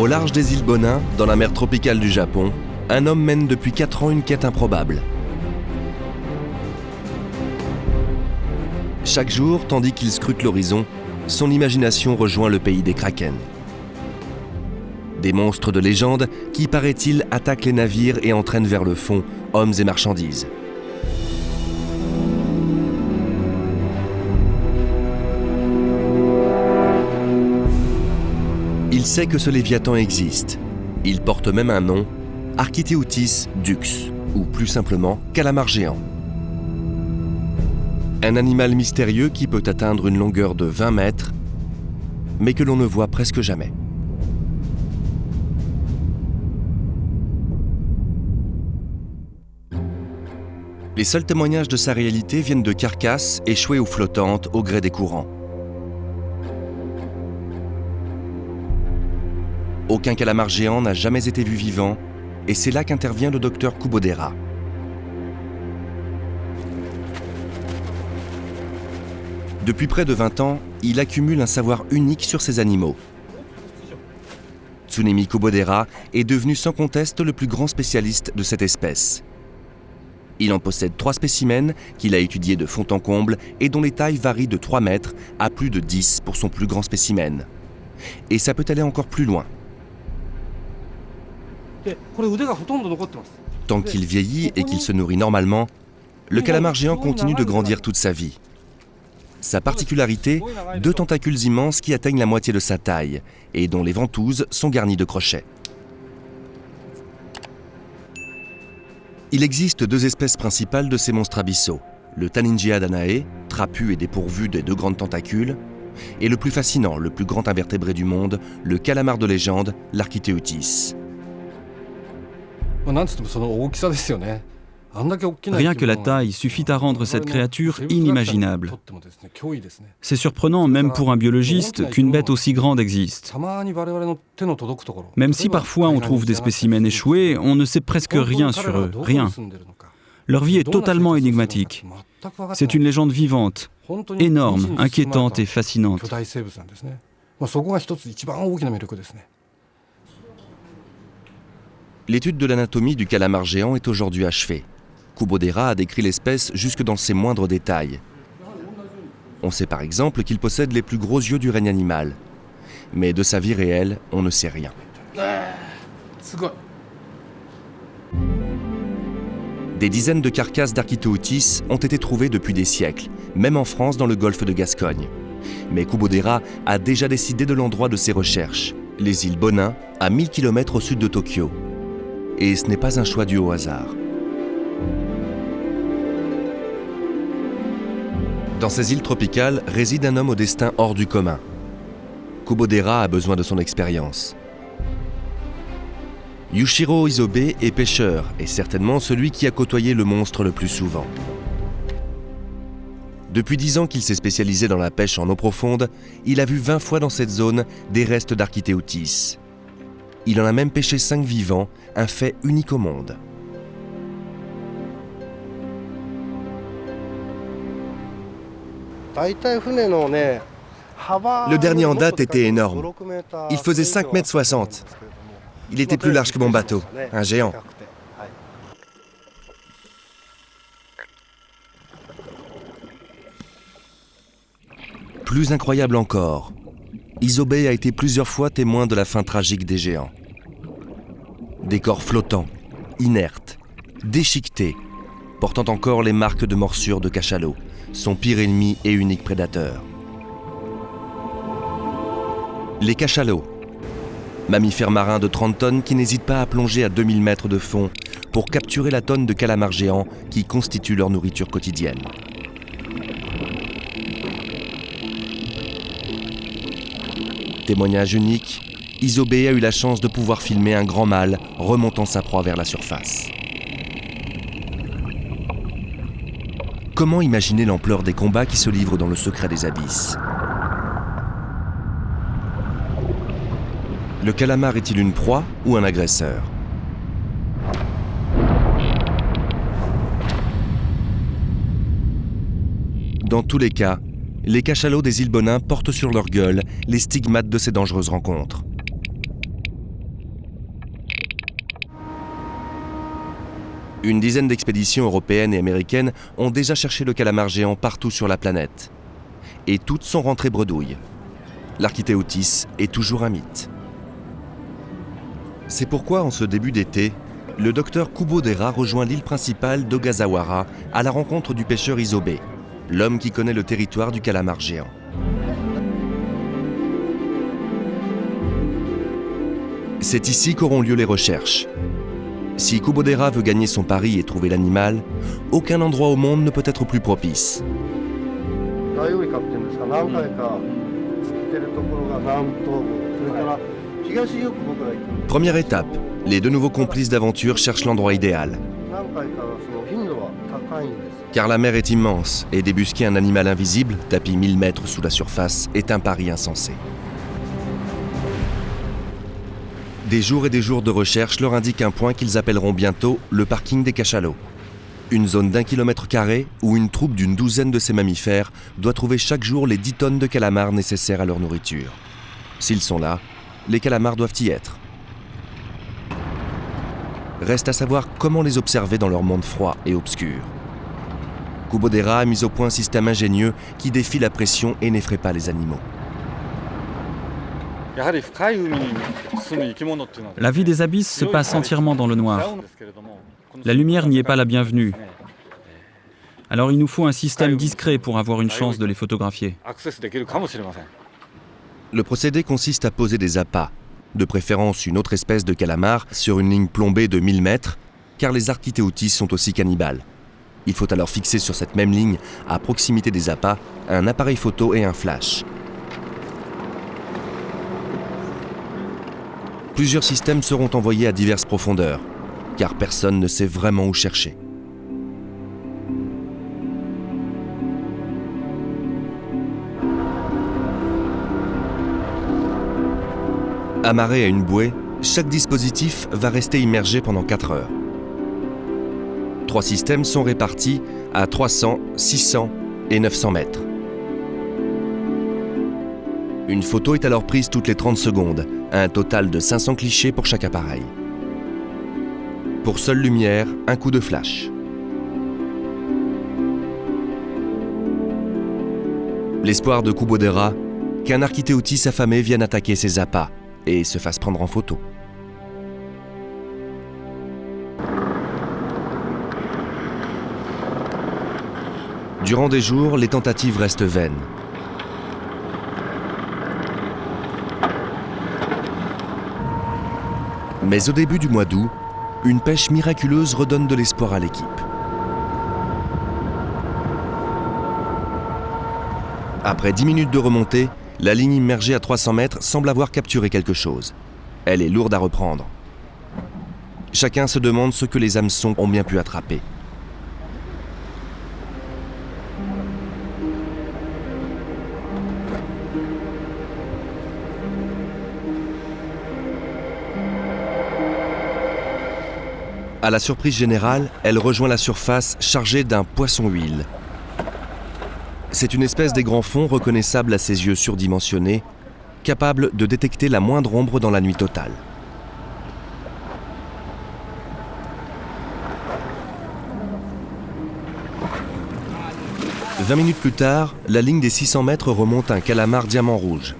Au large des îles Bonin, dans la mer tropicale du Japon, un homme mène depuis 4 ans une quête improbable. Chaque jour, tandis qu'il scrute l'horizon, son imagination rejoint le pays des Kraken. Des monstres de légende qui, paraît-il, attaquent les navires et entraînent vers le fond hommes et marchandises. Il sait que ce Léviathan existe. Il porte même un nom, Architeuthis dux, ou plus simplement calamar géant. Un animal mystérieux qui peut atteindre une longueur de 20 mètres, mais que l'on ne voit presque jamais. Les seuls témoignages de sa réalité viennent de carcasses échouées ou flottantes au gré des courants. Aucun calamar géant n'a jamais été vu vivant, et c'est là qu'intervient le docteur Kubodera. Depuis près de 20 ans, il accumule un savoir unique sur ces animaux. Tsunemi Kubodera est devenu sans conteste le plus grand spécialiste de cette espèce. Il en possède 3 spécimens qu'il a étudiés de fond en comble et dont les tailles varient de 3 mètres à plus de 10 pour son plus grand spécimen. Et ça peut aller encore plus loin. Tant qu'il vieillit et qu'il se nourrit normalement, le calamar géant continue de grandir toute sa vie. Sa particularité, 2 tentacules immenses qui atteignent la moitié de sa taille et dont les ventouses sont garnies de crochets. Il existe 2 espèces principales de ces monstres abyssaux, le Taningia danae, trapu et dépourvu des 2 grandes tentacules, et le plus fascinant, le plus grand invertébré du monde, le calamar de légende, l'Architeuthis. Rien que la taille suffit à rendre cette créature inimaginable. C'est surprenant, même pour un biologiste, qu'une bête aussi grande existe. Même si parfois on trouve des spécimens échoués, on ne sait presque rien sur eux, rien. Leur vie est totalement énigmatique. C'est une légende vivante, énorme, inquiétante et fascinante. L'étude de l'anatomie du calamar géant est aujourd'hui achevée. Kubodera a décrit l'espèce jusque dans ses moindres détails. On sait par exemple qu'il possède les plus gros yeux du règne animal. Mais de sa vie réelle, on ne sait rien. Des dizaines de carcasses d'Architeuthis ont été trouvées depuis des siècles, même en France dans le golfe de Gascogne. Mais Kubodera a déjà décidé de l'endroit de ses recherches, les îles Bonin, à 1000 km au sud de Tokyo. Et ce n'est pas un choix dû au hasard. Dans ces îles tropicales réside un homme au destin hors du commun. Kubodera a besoin de son expérience. Yushiro Isobe est pêcheur et certainement celui qui a côtoyé le monstre le plus souvent. Depuis 10 ans qu'il s'est spécialisé dans la pêche en eau profonde, il a vu 20 fois dans cette zone des restes d'Architeuthis. Il en a même pêché 5 vivants, un fait unique au monde. Le dernier en date était énorme. Il faisait 5,60 m. Il était plus large que mon bateau, un géant. Plus incroyable encore, Isobe a été plusieurs fois témoin de la fin tragique des géants. Des corps flottants, inertes, déchiquetés, portant encore les marques de morsures de cachalot, son pire ennemi et unique prédateur. Les cachalots, mammifères marins de 30 tonnes qui n'hésitent pas à plonger à 2000 mètres de fond pour capturer la tonne de calamars géants qui constituent leur nourriture quotidienne. Témoignage unique, Isobe a eu la chance de pouvoir filmer un grand mâle remontant sa proie vers la surface. Comment imaginer l'ampleur des combats qui se livrent dans le secret des abysses ? Le calamar est-il une proie ou un agresseur ? Dans tous les cas, les cachalots des îles Bonin portent sur leur gueule les stigmates de ces dangereuses rencontres. Une dizaine d'expéditions européennes et américaines ont déjà cherché le calamar géant partout sur la planète. Et toutes sont rentrées bredouilles. L'archétéotis est toujours un mythe. C'est pourquoi, en ce début d'été, le docteur Kubodera rejoint l'île principale d'Ogasawara à la rencontre du pêcheur Isobe, l'homme qui connaît le territoire du calamar géant. C'est ici qu'auront lieu les recherches. Si Kubodera veut gagner son pari et trouver l'animal, aucun endroit au monde ne peut être plus propice. Première étape, les deux nouveaux complices d'aventure cherchent l'endroit idéal. Car la mer est immense et débusquer un animal invisible, tapis 1000 mètres sous la surface, est un pari insensé. Des jours et des jours de recherche leur indiquent un point qu'ils appelleront bientôt le parking des cachalots. Une zone d'1 km² où une troupe d'une douzaine de ces mammifères doit trouver chaque jour les 10 tonnes de calamars nécessaires à leur nourriture. S'ils sont là, les calamars doivent y être. Reste à savoir comment les observer dans leur monde froid et obscur. Kubodera a mis au point un système ingénieux qui défie la pression et n'effraie pas les animaux. La vie des abysses se passe entièrement dans le noir. La lumière n'y est pas la bienvenue. Alors il nous faut un système discret pour avoir une chance de les photographier. Le procédé consiste à poser des appâts, de préférence une autre espèce de calamar, sur une ligne plombée de 1000 mètres, car les archétéotis sont aussi cannibales. Il faut alors fixer sur cette même ligne, à proximité des appâts, un appareil photo et un flash. Plusieurs systèmes seront envoyés à diverses profondeurs, car personne ne sait vraiment où chercher. Amarré à une bouée, chaque dispositif va rester immergé pendant 4 heures. 3 systèmes sont répartis à 300, 600 et 900 mètres. Une photo est alors prise toutes les 30 secondes, un total de 500 clichés pour chaque appareil. Pour seule lumière, un coup de flash. L'espoir de Kubodera, qu'un archétéotis affamé vienne attaquer ses appâts et se fasse prendre en photo. Durant des jours, les tentatives restent vaines. Mais au début du mois d'août, une pêche miraculeuse redonne de l'espoir à l'équipe. Après 10 minutes de remontée, la ligne immergée à 300 mètres semble avoir capturé quelque chose. Elle est lourde à reprendre. Chacun se demande ce que les hameçons ont bien pu attraper. À la surprise générale, elle rejoint la surface chargée d'un poisson-huile. C'est une espèce des grands fonds reconnaissable à ses yeux surdimensionnés, capable de détecter la moindre ombre dans la nuit totale. « 20 minutes plus tard, la ligne des 600 mètres remonte un calamar diamant rouge,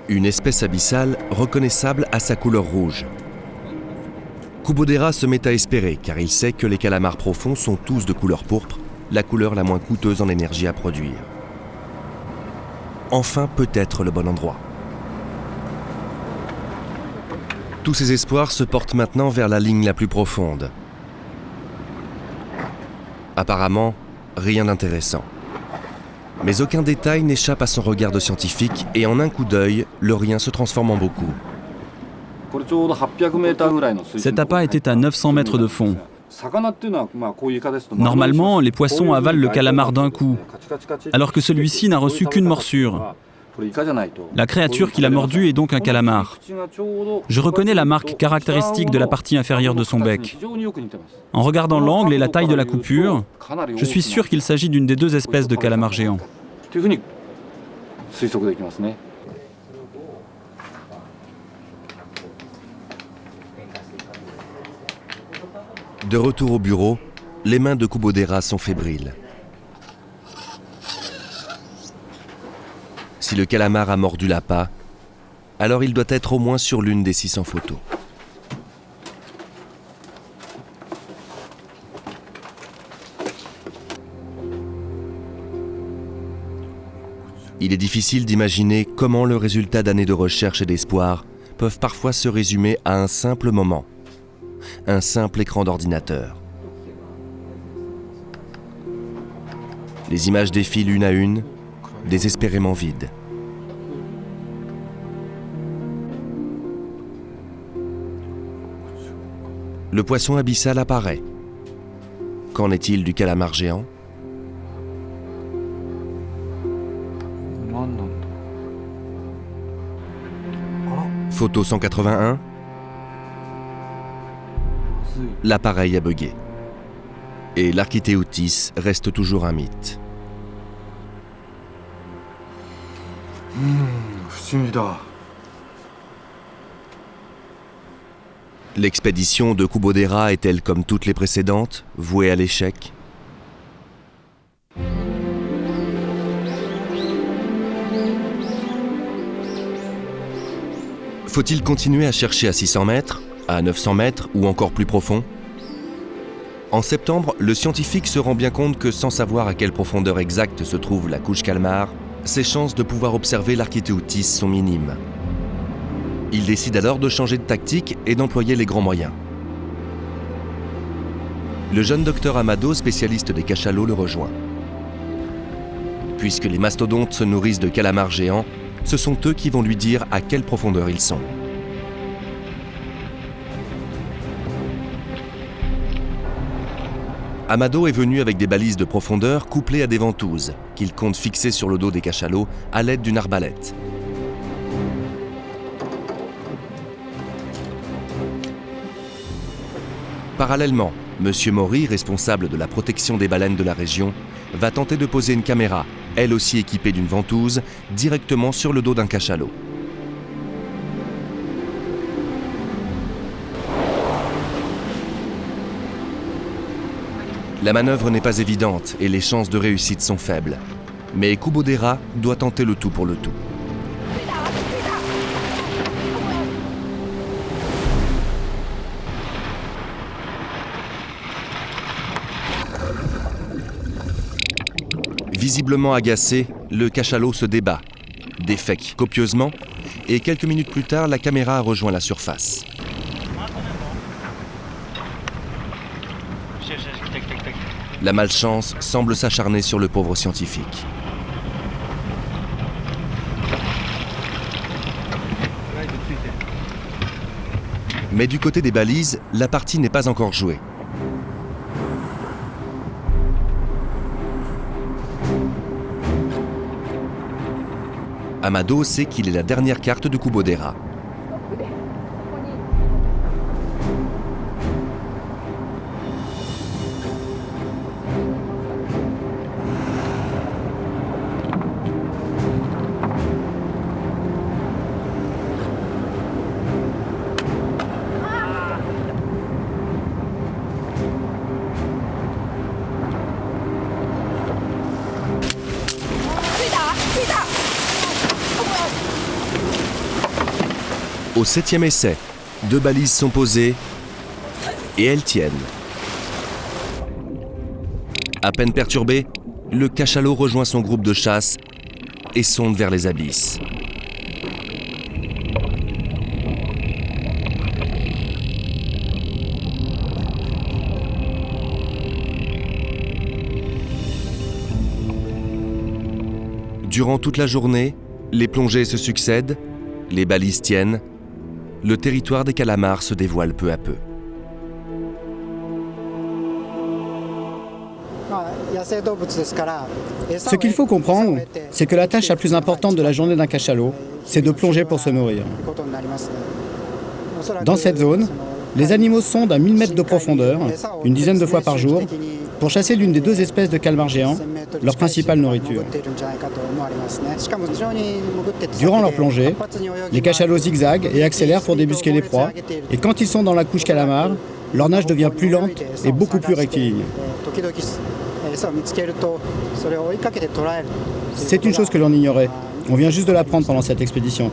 une espèce abyssale reconnaissable à sa couleur rouge. Kubodera se met à espérer car il sait que les calamars profonds sont tous de couleur pourpre, la couleur la moins coûteuse en énergie à produire. Enfin peut-être le bon endroit. Tous ses espoirs se portent maintenant vers la ligne la plus profonde. Apparemment, rien d'intéressant. Mais aucun détail n'échappe à son regard de scientifique et en un coup d'œil, le rien se transforme en beaucoup. Cet appât était à 900 mètres de fond. Normalement, les poissons avalent le calamar d'un coup, alors que celui-ci n'a reçu qu'une morsure. La créature qui l'a mordu est donc un calamar. Je reconnais la marque caractéristique de la partie inférieure de son bec. En regardant l'angle et la taille de la coupure, je suis sûr qu'il s'agit d'une des 2 espèces de calamar géants. De retour au bureau, les mains de Kubodera sont fébriles. Si le calamar a mordu l'appât, alors il doit être au moins sur l'une des 600 photos. Il est difficile d'imaginer comment le résultat d'années de recherche et d'espoir peuvent parfois se résumer à un simple moment, un simple écran d'ordinateur. Les images défilent une à une, désespérément vides. Le poisson abyssal apparaît. Qu'en est-il du calamar géant ? Photo 181. L'appareil a bugué. Et l'Archétéotis reste toujours un mythe. L'expédition de Kubodera est-elle, comme toutes les précédentes, vouée à l'échec ? Faut-il continuer à chercher à 600 mètres, à 900 mètres ou encore plus profond ? En septembre, le scientifique se rend bien compte que sans savoir à quelle profondeur exacte se trouve la couche calmar, ses chances de pouvoir observer l'Archétéotis sont minimes. Il décide alors de changer de tactique et d'employer les grands moyens. Le jeune docteur Amado, spécialiste des cachalots, le rejoint. Puisque les mastodontes se nourrissent de calamars géants, ce sont eux qui vont lui dire à quelle profondeur ils sont. Amado est venu avec des balises de profondeur couplées à des ventouses, qu'il compte fixer sur le dos des cachalots à l'aide d'une arbalète. Parallèlement, M. Mori, responsable de la protection des baleines de la région, va tenter de poser une caméra, elle aussi équipée d'une ventouse, directement sur le dos d'un cachalot. La manœuvre n'est pas évidente et les chances de réussite sont faibles. Mais Kubodera doit tenter le tout pour le tout. Visiblement agacé, le cachalot se débat, défèque copieusement, et quelques minutes plus tard, la caméra a rejoint la surface. La malchance semble s'acharner sur le pauvre scientifique. Mais du côté des balises, la partie n'est pas encore jouée. Amado sait qu'il est la dernière carte de Kubodera. Au 7e essai, 2 balises sont posées et elles tiennent. À peine perturbé, le cachalot rejoint son groupe de chasse et sonde vers les abysses. Durant toute la journée, les plongées se succèdent, les balises tiennent, le territoire des calamars se dévoile peu à peu. Ce qu'il faut comprendre, c'est que la tâche la plus importante de la journée d'un cachalot, c'est de plonger pour se nourrir. Dans cette zone, les animaux sondent à 1000 mètres de profondeur, une dizaine de fois par jour, pour chasser l'une des 2 espèces de calmars géants, leur principale nourriture. Durant leur plongée, les cachalots zigzaguent et accélèrent pour débusquer les proies, et quand ils sont dans la couche calamar, leur nage devient plus lente et beaucoup plus rectiligne. C'est une chose que l'on ignorait. On vient juste de l'apprendre pendant cette expédition.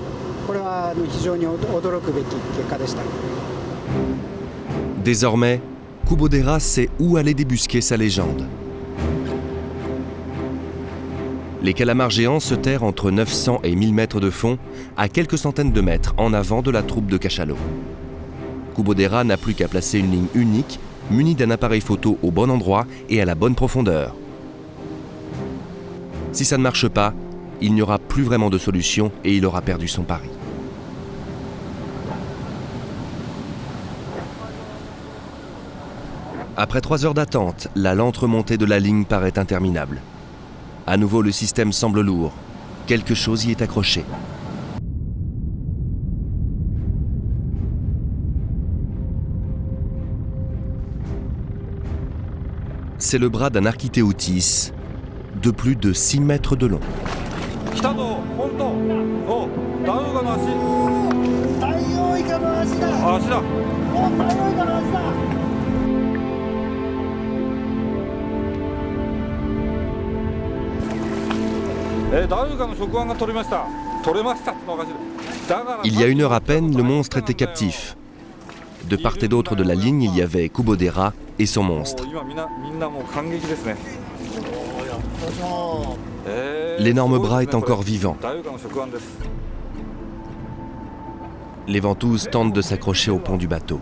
Désormais, Kubodera sait où aller débusquer sa légende. Les calamars géants se terrent entre 900 et 1000 mètres de fond, à quelques centaines de mètres en avant de la troupe de cachalot. Kubodera n'a plus qu'à placer une ligne unique, munie d'un appareil photo au bon endroit et à la bonne profondeur. Si ça ne marche pas, il n'y aura plus vraiment de solution et il aura perdu son pari. Après 3 heures d'attente, la lente remontée de la ligne paraît interminable. À nouveau, le système semble lourd. Quelque chose y est accroché. C'est le bras d'un Archétéotis de plus de 6 mètres de long. Il y a 1 heure à peine, le monstre était captif. De part et d'autre de la ligne, il y avait Kubodera et son monstre. L'énorme bras est encore vivant. Les ventouses tentent de s'accrocher au pont du bateau.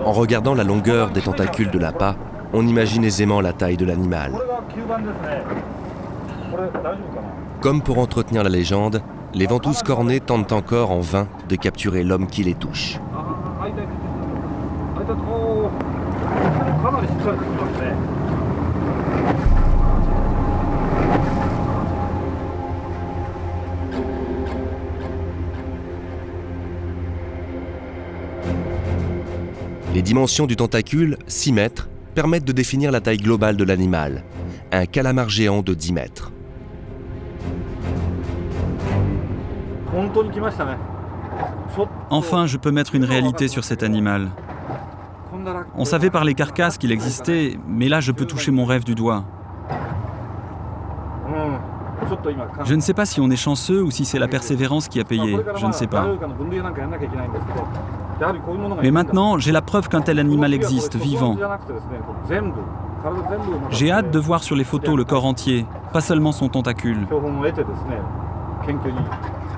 En regardant la longueur des tentacules de l'appât, on imagine aisément la taille de l'animal. Comme pour entretenir la légende, les ventouses cornées tentent encore en vain de capturer l'homme qui les touche. Les dimensions du tentacule, 6 mètres, permettent de définir la taille globale de l'animal. Un calamar géant de 10 mètres. Enfin, je peux mettre une réalité sur cet animal. On savait par les carcasses qu'il existait, mais là je peux toucher mon rêve du doigt. Je ne sais pas si on est chanceux ou si c'est la persévérance qui a payé, je ne sais pas. Mais maintenant, j'ai la preuve qu'un tel animal existe, vivant. J'ai hâte de voir sur les photos le corps entier, pas seulement son tentacule.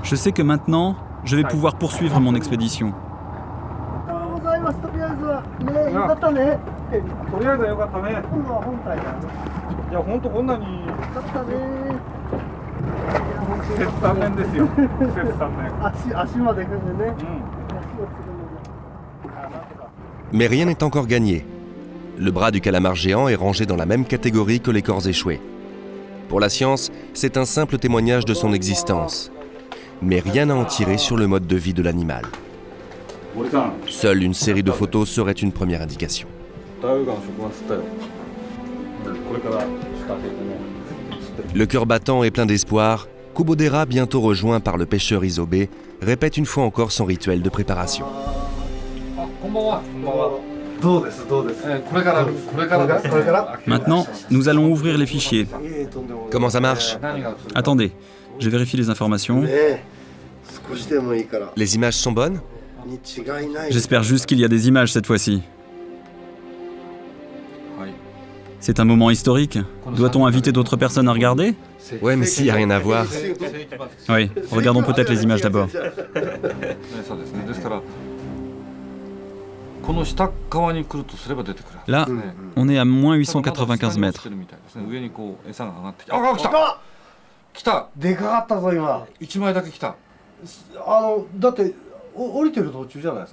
Je sais que maintenant, je vais pouvoir poursuivre mon expédition. Mais rien n'est encore gagné. Le bras du calamar géant est rangé dans la même catégorie que les corps échoués. Pour la science, c'est un simple témoignage de son existence. Mais rien à en tirer sur le mode de vie de l'animal. Seule une série de photos serait une première indication. Le cœur battant et plein d'espoir, Kubodera, bientôt rejoint par le pêcheur Isobé, répète une fois encore son rituel de préparation. Maintenant, nous allons ouvrir les fichiers. Comment ça marche? Attendez, je vérifie les informations. Les images sont bonnes? J'espère juste qu'il y a des images cette fois-ci. C'est un moment historique. Doit-on inviter d'autres personnes à regarder? Ouais, mais s'il n'y a rien à voir. Oui, regardons peut-être les images d'abord. Là, on est à moins 895 mètres.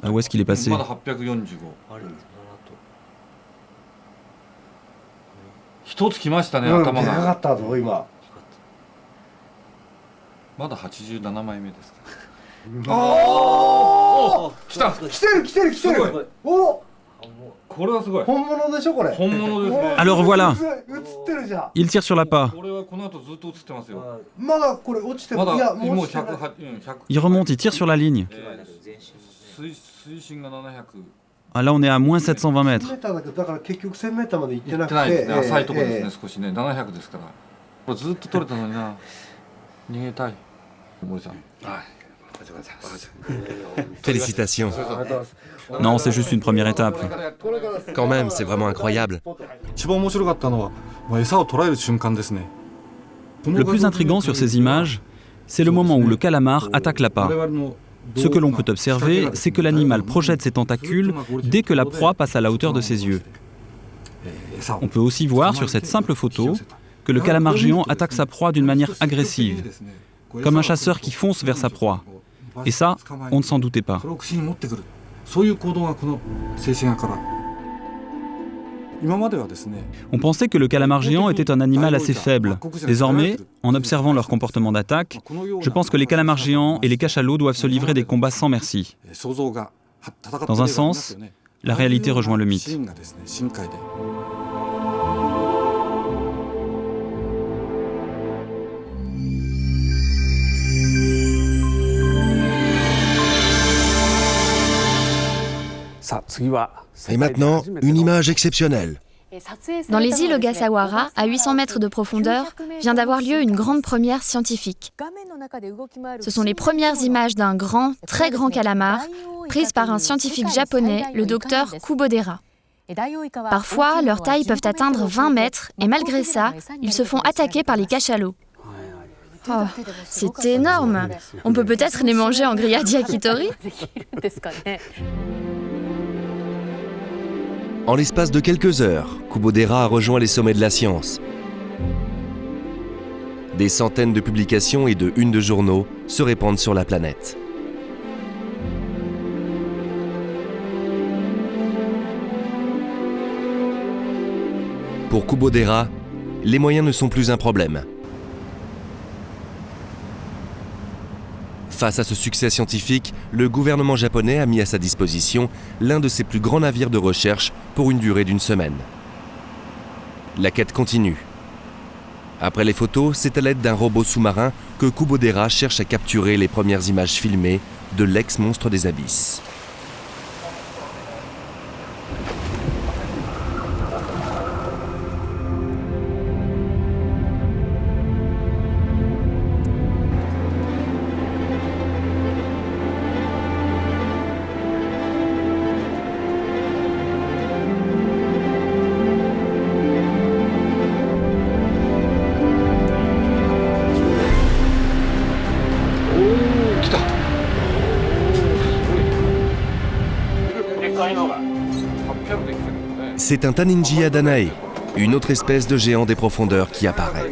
Ah, où est-ce qu'il est passé? Alors voilà, Il tire sur l'appât. Il remonte, il tire sur la ligne. Ah, là, on est à moins 720 mètres. Félicitations. Non, c'est juste une première étape. Quand même, c'est vraiment incroyable. Le plus intriguant sur ces images, c'est le moment où le calamar attaque l'appât. Ce que l'on peut observer, c'est que l'animal projette ses tentacules dès que la proie passe à la hauteur de ses yeux. On peut aussi voir sur cette simple photo que le calamar géant attaque sa proie d'une manière agressive, comme un chasseur qui fonce vers sa proie. Et ça, on ne s'en doutait pas. On pensait que le calamar géant était un animal assez faible. Désormais, en observant leur comportement d'attaque, je pense que les calamars géants et les cachalots doivent se livrer des combats sans merci. Dans un sens, la réalité rejoint le mythe. Et maintenant, une image exceptionnelle. Dans les îles Ogasawara, à 800 mètres de profondeur, vient d'avoir lieu une grande première scientifique. Ce sont les premières images d'un grand, très grand calamar, prises par un scientifique japonais, le docteur Kubodera. Parfois, leur taille peut atteindre 20 mètres et malgré ça, ils se font attaquer par les cachalots. Oh, c'est énorme! On peut peut-être les manger en grillade yakitori? En l'espace de quelques heures, Kubodera a rejoint les sommets de la science. Des centaines de publications et de unes de journaux se répandent sur la planète. Pour Kubodera, les moyens ne sont plus un problème. Face à ce succès scientifique, le gouvernement japonais a mis à sa disposition l'un de ses plus grands navires de recherche pour une durée d'1 semaine. La quête continue. Après les photos, c'est à l'aide d'un robot sous-marin que Kubodera cherche à capturer les premières images filmées de l'ex-monstre des abysses. C'est un Taninji Adanae, une autre espèce de géant des profondeurs qui apparaît.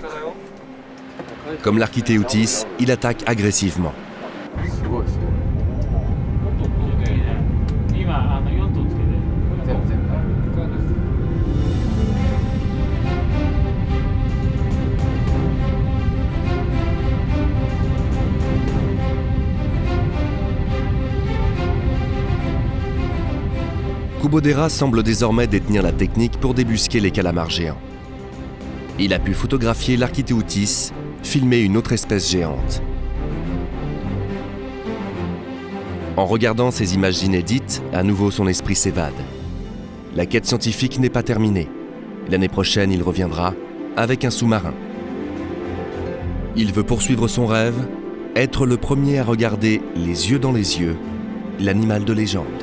Comme l'Architeuthis, il attaque agressivement. Kubodera semble désormais détenir la technique pour débusquer les calamars géants. Il a pu photographier l'Architeuthis, filmer une autre espèce géante. En regardant ces images inédites, à nouveau son esprit s'évade. La quête scientifique n'est pas terminée. L'année prochaine, il reviendra avec un sous-marin. Il veut poursuivre son rêve, être le premier à regarder les yeux dans les yeux l'animal de légende.